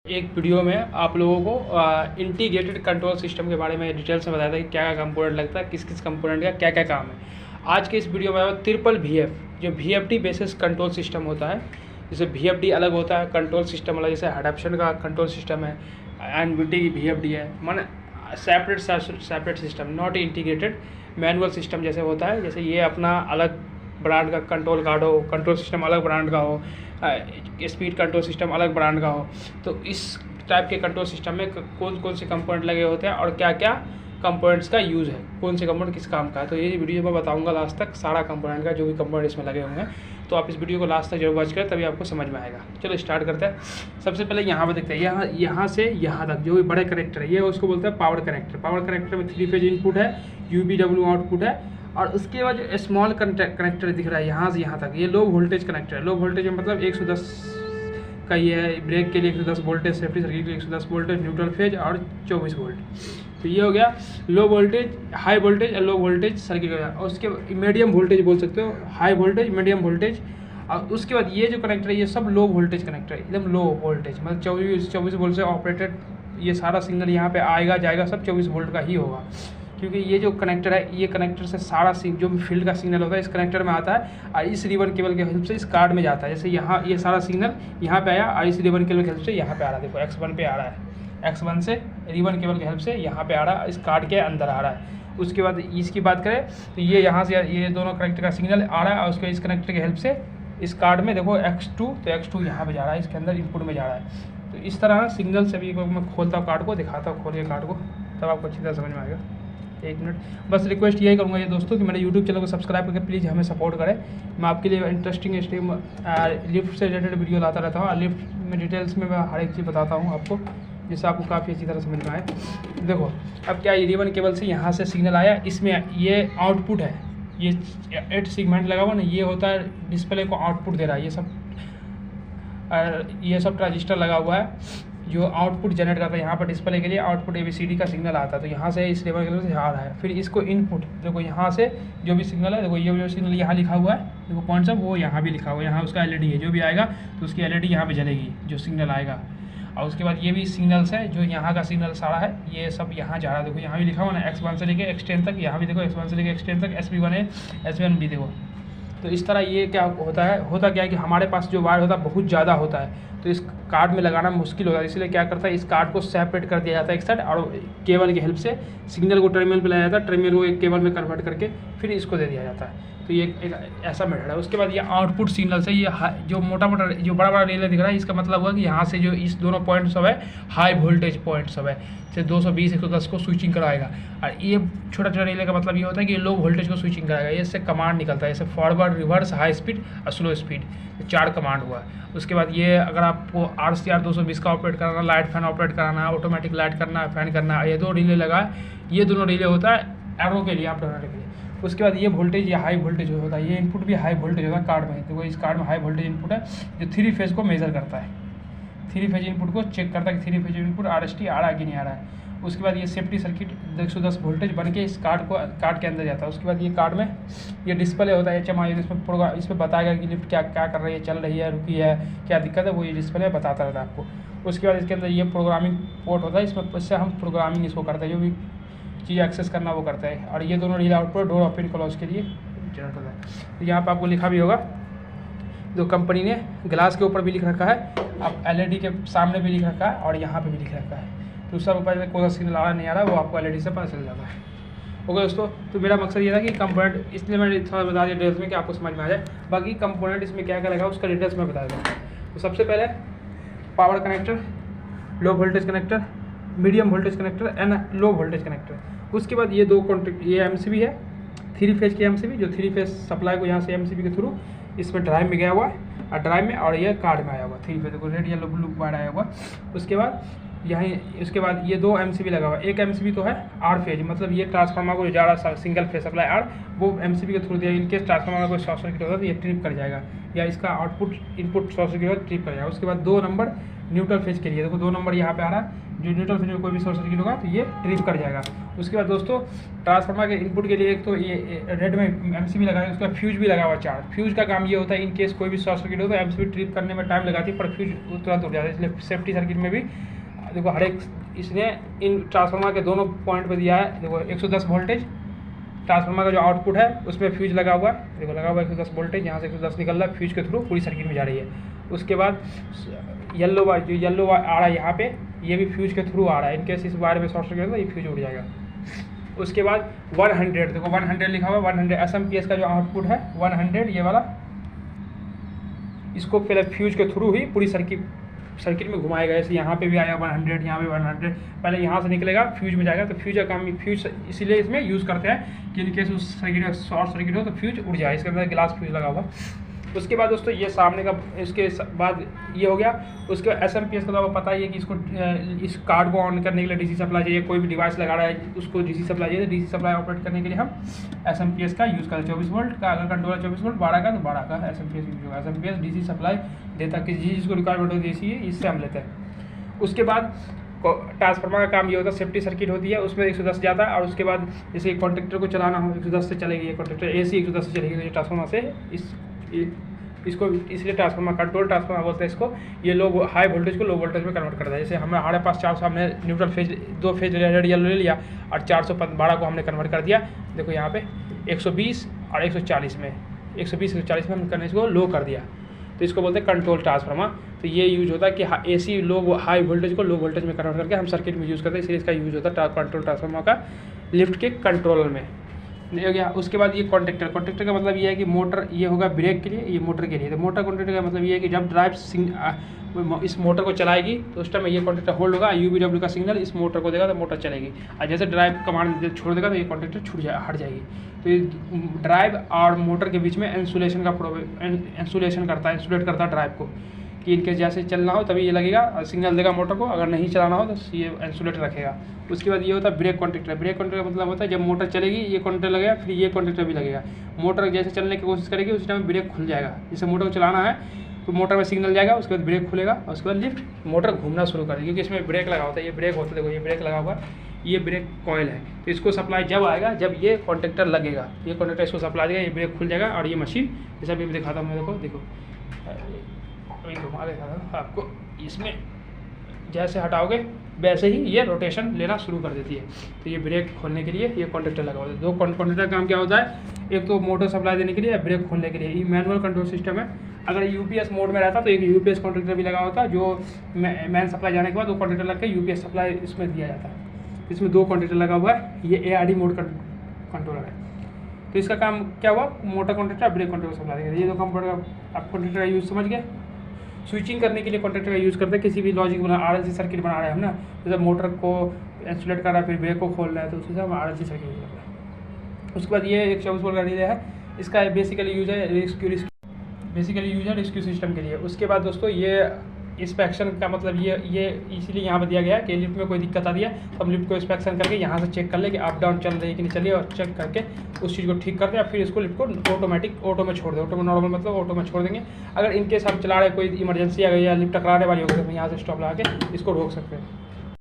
एक वीडियो में आप लोगों को इंटीग्रेटेड कंट्रोल सिस्टम के बारे में डिटेल्स में बताया था कि क्या क्या कंपोनेंट लगता है, किस किस कंपोनेंट का क्या क्या काम है। आज के इस वीडियो में ट्रिपल VF जो VFD बेसिस कंट्रोल सिस्टम होता है, जैसे VFD अलग होता है, कंट्रोल सिस्टम अलग, जैसे एडप्शन का कंट्रोल सिस्टम है, NVT की VFD है, माने separate system, not integrated manual system जैसे होता है। जैसे ये अपना अलग ब्रांड का कंट्रोल कार्ड हो, कंट्रोल सिस्टम अलग ब्रांड का हो, स्पीड कंट्रोल सिस्टम अलग ब्रांड का हो, तो इस टाइप के कंट्रोल सिस्टम में कौन कौन से कंपोनेंट लगे होते हैं और क्या क्या कंपोनेंट्स का यूज़ है, कौन से कंपोनेंट किस काम का है। तो ये वीडियो मैं बताऊंगा लास्ट तक सारा कंपोनेंट का, जो भी कंपोनेंट इसमें लगे होंगे। तो आप इस वीडियो को लास्ट तक जरूर वॉच करें, तभी आपको समझ में आएगा। चलो स्टार्ट करते हैं। सबसे पहले यहाँ पर देखते हैं, यहाँ से यहाँ तक जो भी बड़े कनेक्टर है, ये उसको बोलते हैं पावर कनेक्टर। पावर कनेक्टर में 3 फेज इनपुट है, UPW आउटपुट है, और उसके बाद जो स्मॉल कनेक्टर दिख रहा है यहाँ से यहाँ तक, ये लो वोल्टेज कनेक्टर है। लो वोल्टेज में मतलब 110 का ये है, ब्रेक के लिए 110 वोल्टेज, सेफ्टी सर्किट के लिए 110 वोल्टेज, न्यूट्रल फेज और 24 वोल्ट। तो ये हो गया लो वोल्टेज, हाई वोल्टेज और लो वोल्टेज सर्किट हो गया। और उसके मीडियम वोल्टेज बोल सकते हो, हाई वोल्टेज, मीडियम वोल्टेज। और उसके बाद ये जो कनेक्टर है ये सब लो वोल्टेज कनेक्टर है, एकदम लो वोल्टेज, मतलब 24 वोल्ट से ऑपरेटेड। ये सारा सिग्नल यहाँ पे आएगा जाएगा सब 24 वोल्ट का ही होगा, क्योंकि ये जो कनेक्टर है, ये कनेक्टर से सारा जो भी फील्ड का सिग्नल होता है इस कनेक्टर में आता है और इस रिबन केबल के हेल्प से इस कार्ड में जाता है। जैसे यहाँ ये सारा सिग्नल यहाँ पे आया और इस रिबन केबल के हेल्प से यहाँ पे आ रहा है। देखो X1 पे आ रहा है, X1 से रिबन केबल के हेल्प से यहाँ पे आ रहा है, इस कार्ड के अंदर आ रहा है। उसके बाद इसकी बात करें तो ये यहाँ से ये दोनों कनेक्टर का सिग्नल आ रहा है और उसके इस कनेक्टर के हेल्प से इस कार्ड में देखो X2, तो X2 यहाँ पर जा रहा है, इसके अंदर इनपुट में जा रहा है। तो इस तरह सिग्नल से भी मैं खोलता हूँ कार्ड को, दिखाता हूँ खोल के कार्ड को, तब आपको अच्छी तरह समझ में आएगा। एक मिनट, बस रिक्वेस्ट यही करूँगा ये दोस्तों कि मेरे YouTube चैनल को सब्सक्राइब करके प्लीज़ हमें सपोर्ट करें। मैं आपके लिए इंटरेस्टिंग लिफ्ट से रिलेटेड वीडियो लाता रहता हूँ, और लिफ्ट में डिटेल्स में मैं हर एक चीज़ बताता हूँ आपको, जिससे आपको काफ़ी अच्छी तरह समझ में आए। देखो अब क्या, ये रिबन केबल से यहाँ से सिग्नल आया, इसमें ये आउटपुट है, ये 8 सेगमेंट लगा हुआ ना, ये होता है डिस्प्ले को आउटपुट दे रहा है। ये सब ट्रांजिस्टर लगा हुआ है जो आउटपुट जनरेट करता है। यहाँ पर डिस्प्ले के लिए आउटपुट ABCD का सिग्नल आता है, तो यहाँ से इस लेवल से आ रहा है। फिर इसको इनपुट, देखो यहाँ से जो भी सिग्नल है, देखो ये जो सिग्नल यहाँ लिखा हुआ है, देखो पॉइंट सब वो यहाँ भी लिखा हुआ है, यहाँ उसका LED है, जो भी आएगा तो उसकी LED यहाँ पे जलेगी जो सिग्नल आएगा। और उसके बाद ये भी सिग्नल्स है, जो यहाँ का सिग्नल सारा है ये सब यहाँ जा रहा है। देखो यहाँ भी लिखा हुआ ना X1 से लेके X10 तक, यहाँ भी देखो X1 से लेके X10 तक, SB1A SB1B देखो। तो इस तरह ये क्या होता है कि हमारे पास जो वायर होता है बहुत ज़्यादा होता है, तो इस कार्ड में लगाना मुश्किल होता है। इसलिए क्या करता है, इस कार्ड को सेपरेट कर दिया जाता है एक साइड, और केबल की हेल्प से सिग्नल को टर्मिनल पे लाया जाता है, टर्मिनल को एक केबल में कन्वर्ट करके फिर इसको दे दिया जाता है। तो ये एक ऐसा मेथड है। उसके बाद ये आउटपुट सिग्नल से ये जो मोटा जो बड़ा रिले दिख रहा है, इसका मतलब हुआ कि यहाँ से जो इस दोनों पॉइंट सब है हाई वोल्टेज पॉइंट सब है, जैसे 220-110 को स्विचिंग कराएगा। और ये छोटा छोटा रिले का मतलब ये होता है कि लो वोल्टेज को स्विचिंग कराएगा। ये इससे कमांड निकलता है, जैसे फॉरवर्ड, रिवर्स, हाई स्पीड और स्लो स्पीड, 4 कमांड हुआ। उसके बाद ये अगर आपको RCR 220 का ऑपरेट कराना, लाइट फैन ऑपरेट कराना, ऑटोमेटिक लाइट करना, फैन करना, ये 2 रिले लगा है। ये दोनों रिले होता है एरो के लिए, आप दोनों के लिए। उसके बाद ये वोल्टेज, ये हाई वोल्टेज होता है, ये इनपुट भी हाई वोल्टेज होता है कार्ड में। तो इस कार्ड में हाई वोल्टेज इनपुट है जो 3 फेज को मेजर करता है, 3 फेज इनपुट को चेक करता है कि 3 फेज इनपुट RST आ रहा है कि नहीं आ रहा है। उसके बाद ये सेफ्टी सर्किट 110 वोल्टेज बन के इस कार्ड के अंदर जाता है। उसके बाद ये कार्ड में ये डिस्प्ले होता है HMI, इसमें बताएगा कि लिफ्ट क्या क्या कर रही है, चल रही है, रुकी है, क्या दिक्कत है, वो ये डिस्प्ले बताता रहता है आपको। उसके बाद इसके अंदर ये प्रोग्रामिंग पोर्ट होता है, इससे हम प्रोग्रामिंग इसको करते हैं, जो भी चीज़ एक्सेस करना वो करता है। और ये दोनों relay output door open close के लिए जनरेट होता है। तो यहाँ पर आपको लिखा भी होगा, जो कंपनी ने ग्लास के ऊपर भी लिख रखा है, आप LED के सामने भी लिख रखा है और यहाँ पे भी लिख रखा है। तो सब ऊपर कौन सा सिग्नल आ रहा नहीं आ रहा वो आपको LED से पता चल जाता है। ओके दोस्तों, तो मेरा मकसद ये था कि कंपोनेंट, इसलिए मैंने थोड़ा बता दिया डिटेल्स में कि आपको समझ में आ जाए। बाकी कंपोनेंट इसमें क्या क्या लगा उसका डिटेल्स में बता दूँ। तो सबसे पहले power connector, low voltage connector, medium voltage connector and low voltage connector. उसके बाद ये 2 कॉन्टेक्ट, ये MCB है, 3 फेज की MCB, जो 3 फेज सप्लाई को यहाँ से MCB के थ्रू इसमें ड्राइव में गया हुआ है, और ड्राइव में, और ये कार्ड में आया हुआ 3 फेज को रेड येलो ब्लू वायर आया हुआ। उसके बाद उसके बाद ये 2 MCB लगा हुआ है। एक MCB तो है R फेज, मतलब ये ट्रांसफार्मर को जा रहा सिंगल फेज सप्लाई R, वो MCB के थ्रू दिया। इनकेस ट्रांसफार्मर को शॉर्ट सर्किट होता है तो ये ट्रिप कर जाएगा, या इसका आउटपुट इनपुट शॉर्ट सर्किट होगा ट्रिप कर जाएगा। उसके बाद 2 नंबर न्यूट्रल फेज के लिए, देखो 2 नंबर यहाँ पे आ रहा है, जो न्यूट्रल फेज में कोई भी शॉर्ट सर्किट होगा तो ये ट्रिप कर जाएगा। उसके बाद दोस्तों ट्रांसफार्मर के इनपुट के लिए एक तो ये रेड में एमसीबी लगा है, उसका फ्यूज भी लगा हुआ 4। फ्यूज का काम ये होता है इन केस कोई भी शॉर्ट सर्किट हो तो एमसीबी ट्रिप करने में टाइम लगाती है, पर फ्यूज तुरंत उठ जाता है। इसलिए सेफ्टी सर्किट में भी देखो हर एक इसने इन ट्रांसफार्मर के दोनों पॉइंट पर दिया है। देखो 110 वोल्टेज ट्रांसफार्मर का जो आउटपुट है उसमें फ्यूज लगा हुआ है, देखो लगा हुआ है 110 वोल्टेज, यहाँ से 110 निकल रहा है फ्यूज के थ्रू पूरी सर्किट में जा रही है। उसके बाद येलो वायर, जो येलो वायर आ रहा है यहाँ पे, ये भी फ्यूज के थ्रू आ रहा है। इनकेस इस वायर में शॉर्ट सर्किट होगा ये फ्यूज उड़ जाएगा। उसके बाद 100, देखो 100 लिखा हुआ है, 100 एसएमपीएस का जो आउटपुट है 100 ये वाला, इसको पहले फ्यूज के थ्रू ही पूरी सर्किट में घुमाएगा। जैसे यहाँ पे भी आया 100, यहाँ पे 100, पहले यहाँ से निकलेगा फ्यूज में जाएगा। तो फ्यूज का काम, फ्यूज इसीलिए इसमें यूज़ करते हैं कि इनकेस उस सर्किट में शॉर्ट सर्किट हो तो फ्यूज उड़ जाए। इसके अंदर ग्लास फ्यूज लगा हुआ। उसके बाद दोस्तों ये सामने का, इसके बाद ये हो गया। उसके बाद एसएमपीएस का तो आपको पता ही है कि इसको इस कार्ड को ऑन करने के लिए डीसी सप्लाई चाहिए। कोई भी डिवाइस लगा रहा है उसको डीसी सप्लाई चाहिए। डीसी सप्लाई ऑपरेट करने के लिए हम एसएमपीएस का यूज़ करते हैं। 24 वोल्ट का, अगर कंट्रोलर 24 वोल्ट 12 का तो 12 का एसएमपीएस यूज होगा। एसएमपीएस डीसी सप्लाई देता कि जिसको रिक्वायरमेंट होती है डीसी, इससे हम लेते हैं। उसके बाद ट्रांसफार्मर का काम ये होता है, सेफ्टी सर्किट होती है उसमें 110 जाता है। और उसके बाद जैसे कॉन्ट्रैक्टर को चलाना हो 110 से चलेगी, ये कॉन्ट्रैक्टर एसी 110 से चलेगी। तो ये ट्रांसफार्मर से इसको इसलिए ट्रांसफार्मर, कंट्रोल ट्रांसफार्मर बोलते हैं इसको। ये लो हाई वोल्टेज को लो वोल्टेज में कन्वर्ट करता है। जैसे हमारे पास 400, हमने neutral phase 2 phase red yellow ले लिया और 412 को हमने कन्वर्ट कर दिया। देखो यहाँ पे 120 और 140 में, 120-140 में हम करने इसको लो कर दिया, तो इसको बोलते हैं कंट्रोल ट्रांसफार्मर। तो ये यूज होता है कि एसी लो हाई वोल्टेज को लो वोल्टेज में कन्वर्ट करके हम सर्किट में यूज़ करते हैं, इसलिए इसका यूज होता है कंट्रोल ट्रांसफार्मर का लिफ्ट के कंट्रोलर में। हो गया। उसके बाद ये कॉन्ट्रैक्टर का मतलब ये है कि मोटर, ये होगा ब्रेक के लिए, ये मोटर के लिए। तो मोटर कॉन्ट्रैक्टर का मतलब ये है कि जब ड्राइव इस मोटर को चलाएगी तो उस टाइम ये कॉन्ट्रैक्टर होल्ड होगा, UVW का सिग्नल इस मोटर को देगा तो मोटर चलेगी। और जैसे ड्राइव कमांड छोड़ देगा तो ये कॉन्ट्रैक्टर हट जाएगी। तो ये ड्राइव और मोटर के बीच में इंसुलेशन करता है, इंसुलेट करता है ड्राइव को, कि इनके जैसे चलना हो तभी ये लगेगा, सिग्नल देगा मोटर को, अगर नहीं चलाना हो तो ये इंसुलेटर रखेगा। उसके बाद ये होता है ब्रेक कॉन्ट्रैक्टर। ब्रेक कॉन्ट्रैक्टर का मतलब होता है जब मोटर चलेगी ये कॉन्ट्रैक्टर लगेगा, फिर ये कॉन्ट्रैक्टर भी लगेगा। मोटर जैसे चलने की कोशिश करेगी उस टाइम ब्रेक खुल जाएगा। जैसे मोटर को चलाना है तो मोटर में सिग्नल जाएगा, उसके बाद ब्रेक खुलेगा और उसके बाद लिफ्ट मोटर घूमना शुरू करेगी, क्योंकि इसमें ब्रेक लगा होता है। ये ब्रेक होता है, देखो ये ब्रेक लगा हुआ है, ये ब्रेक कॉइल है। तो इसको सप्लाई जब आएगा जब ये कॉन्ट्रैक्टर लगेगा, ये कॉन्ट्रैक्टर इसको सप्लाई देगा, ये ब्रेक खुल जाएगा और ये मशीन जैसे अभी दिखाता हूँ मैं, देखो अभी घुमा देता हूँ आपको। इसमें जैसे हटाओगे वैसे ही ये रोटेशन लेना शुरू कर देती है। तो ये ब्रेक खोलने के लिए ये कॉन्ट्रैक्टर लगा होता है। 2 कॉन्ट्रैक्टर का काम क्या होता है, एक तो मोटर सप्लाई देने के लिए, ब्रेक खोलने के लिए। ये मैनुअल कंट्रोल सिस्टम है। अगर यूपीएस मोड में रहता तो एक यूपीएस कॉन्ट्रैक्टर भी लगा होता, जो मैन सप्लाई जाने के बाद 2 कॉन्ट्रैक्टर लग के यूपीएस सप्लाई इसमें दिया जाता है। इसमें 2 कॉन्ट्रैक्टर लगा हुआ है। ये ARD मोड कंट्रोलर है। तो इसका काम क्या हुआ, motor contractor brake contractor supply देगा। ये 2 कंप्यूटर आप कॉन्ट्रैक्टर का यूज़ समझ गए। स्विचिंग करने के लिए कॉन्ट्रैक्टर का यूज़ करते हैं। किसी भी लॉजिक बना RLC सर्किट बना रहे हैं हम ना, जैसे मोटर को इंसुलेट कर रहा है फिर ब्रेक को खोल रहा है, तो उससे हम RLC सर्किट यूज़ कर रहे हैं। उसके बाद ये एक 24 वोल्ट का रिले है। इसका बेसिकली यूज है रेस्क्यू सिस्टम के लिए। उसके बाद दोस्तों ये इंस्पेक्शन का मतलब ये इसीलिए यहाँ पर दिया गया है कि लिफ्ट में कोई दिक्कत आती है तो हम लिफ्ट को इंस्पेक्शन करके यहाँ से चेक कर ले कि अप डाउन चल रही है कि नहीं चल रही है, और चेक करके उस चीज़ को ठीक कर दें। फिर इसको लिफ्ट को ऑटो में छोड़ दें। ऑटो में नॉर्मल मतलब ऑटो में छोड़ देंगे। अगर इनकेस हम चला रहे कोई इमरजेंसी आ गई या लिफ्ट टकराने वाली होगी तो हम यहाँ से स्टॉप लगा के इसको रोक सकते हैं।